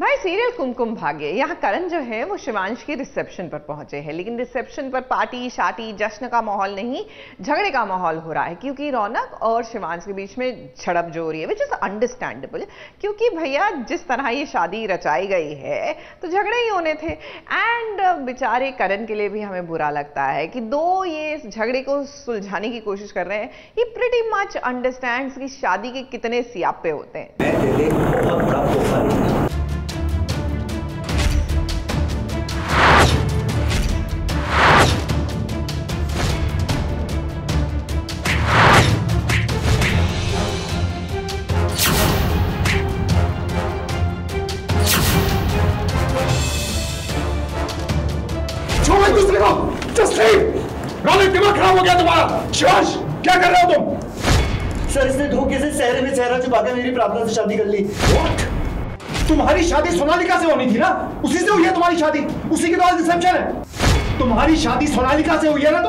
भाई सीरियल कुमकुम भाग्य, यहाँ करण जो है वो शिवांश की रिसेप्शन पर पहुंचे हैं, लेकिन रिसेप्शन पर पार्टी शाटी जश्न का माहौल नहीं, झगड़े का माहौल हो रहा है, क्योंकि रौनक और शिवांश के बीच में झड़प जो हो रही है, विच इज अंडरस्टैंडेबल, क्योंकि भैया जिस तरह ये शादी रचाई गई है तो झगड़े ही होने थे। एंड बेचारे करण के लिए भी हमें बुरा लगता है कि दो ये इस झगड़े को सुलझाने की कोशिश कर रहे हैं, ये प्रिटी मच अंडरस्टैंड्स कि शादी के कितने सियापे होते हैं। दूसरे को जस्ट लीव। रौनक, दिमाग खराब हो गया तुम्हारा। शिवांश, क्या कर रहे हो तुम? सर, इसने धोखे से सहरे में चेहरा छुपा के मेरी प्रार्थना से शादी कर ली। What? तुम्हारी शादी सोनालिका से होनी थी ना, उसी से हुई है तुम्हारी शादी, उसी के बाद रिसेप्शन है। तुम्हारी शादी सोनालिका से हुई है ना।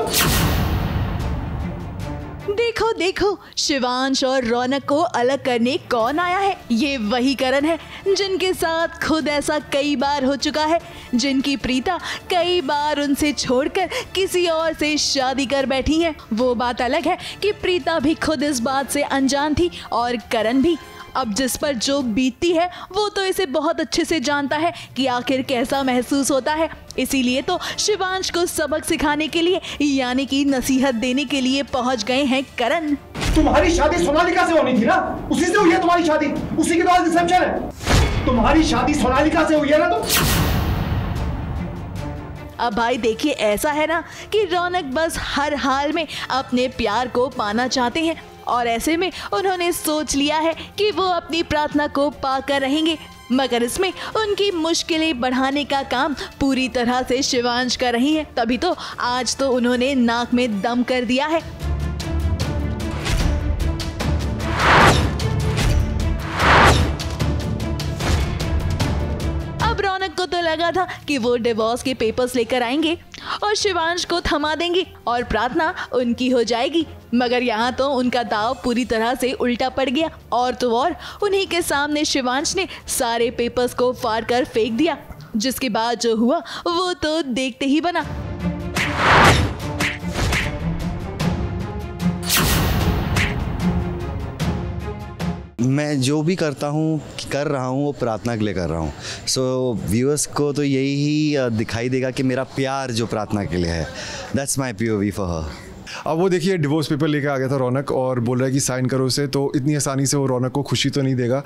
तुम देखो देखो, शिवांश और रौनक को अलग करने कौन आया है? ये वही करण है जिनके साथ खुद ऐसा कई बार हो चुका है, जिनकी प्रीता कई बार उनसे छोड़कर किसी और से शादी कर बैठी है। वो बात अलग है कि प्रीता भी खुद इस बात से अनजान थी और करण भी। अब जिस पर जो बीतती है वो तो इसे बहुत अच्छे से जानता है कि आखिर कैसा महसूस होता है। इसीलिए तो शिवांश को सबक सिखाने के लिए, यानी कि नसीहत देने के लिए पहुंच गए हैं करण। तुम्हारी शादी सोनालिका से होनी थी ना, उसी से हुई है तुम्हारी शादी, उसी के बाद रिसेप्शन है। तुम्हारी शादी सोनालिका से हुई है ना। अब भाई देखिए, ऐसा है ना कि रौनक बस हर हाल में अपने प्यार को पाना चाहते हैं और ऐसे में उन्होंने सोच लिया है कि वो अपनी प्रार्थना को पाकर रहेंगे, मगर इसमें उनकी मुश्किलें बढ़ाने का काम पूरी तरह से शिवांश कर रही है। तभी तो आज तो उन्होंने नाक में दम कर दिया है। अब रौनक को तो लगा था कि वो डिवोर्स के पेपर्स लेकर आएंगे और शिवांश को थमा देंगे और प्रार्थना उनकी हो जाएगी, मगर यहाँ तो उनका दाव पूरी तरह से उल्टा पड़ गया। और तो और उन्हीं के सामने शिवांश ने सारे पेपर्स को फाड़ कर फेंक दिया, जिसके बाद जो हुआ वो तो देखते ही बना। मैं जो भी कर रहा हूँ वो प्रार्थना के लिए कर रहा हूँ। सो व्यूअर्स को तो यही दिखाई देगा कि मेरा प्यार जो प्रार्थना के लिए है, that's my POV for her. अब वो देखिए डिवोर्स पेपर लेके आ गया था रौनक और बोल रहा है कि साइन करो उसे, तो इतनी आसानी से वो रौनक को खुशी तो नहीं देगा,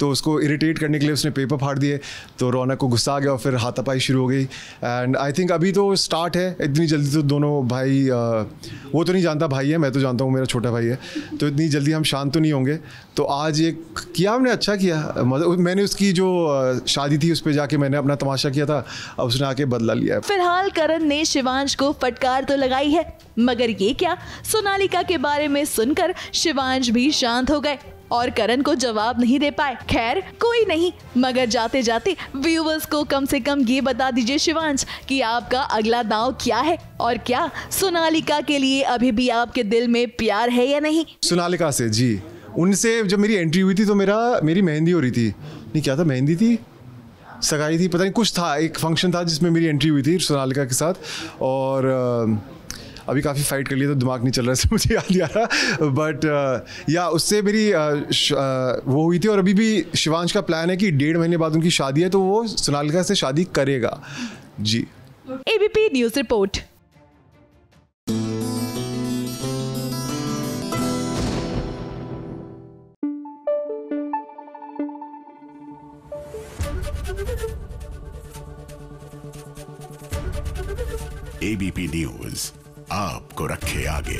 तो उसको इरिटेट करने के लिए उसने पेपर फाड़ दिए, तो रौनक को गुस्सा आ गया और फिर हाथापाई शुरू हो गई। एंड आई थिंक अभी तो स्टार्ट है, इतनी जल्दी तो दोनों भाई, वो तो नहीं जानता भाई है, मैं तो जानता हूँ मेरा छोटा भाई है, तो इतनी जल्दी हम शांत तो नहीं होंगे। तो आज ये किया हमने, अच्छा किया, मतलब मैंने उसकी जो शादी थी उस पर जाके मैंने अपना तमाशा किया था, अब उसने आके बदला लिया है। फिलहाल करण ने शिवांश को फटकार तो लगाई है, मगर ये क्या, सोनालिका के बारे में सुनकर शिवांश भी शांत हो गए और करण को जवाब नहीं दे पाए। खैर कोई नहीं, मगर जाते जाते व्यूअर्स को कम से कम ये बता दीजिए शिवांश कि आपका अगला दांव क्या है और क्या सोनालिका के लिए अभी भी आपके दिल में प्यार है या नहीं। सोनालिका से जी, उनसे जब मेरी एंट्री हुई थी तो मेरी मेहंदी हो रही थी, नहीं क्या था, मेहंदी थी, सगाई थी, पता नहीं कुछ था, एक फंक्शन था जिसमें मेरी एंट्री हुई थी सोनालिका के साथ। और अभी काफ़ी फाइट कर लिया तो दिमाग नहीं चल रहा है, मुझे याद नहीं आ रहा, बट या उससे मेरी वो हुई थी। और अभी भी शिवांश का प्लान है कि 1.5 महीने बाद उनकी शादी है, तो वो सोनालिका से शादी करेगा जी। ABP news report. ABP news आपको रखे आगे।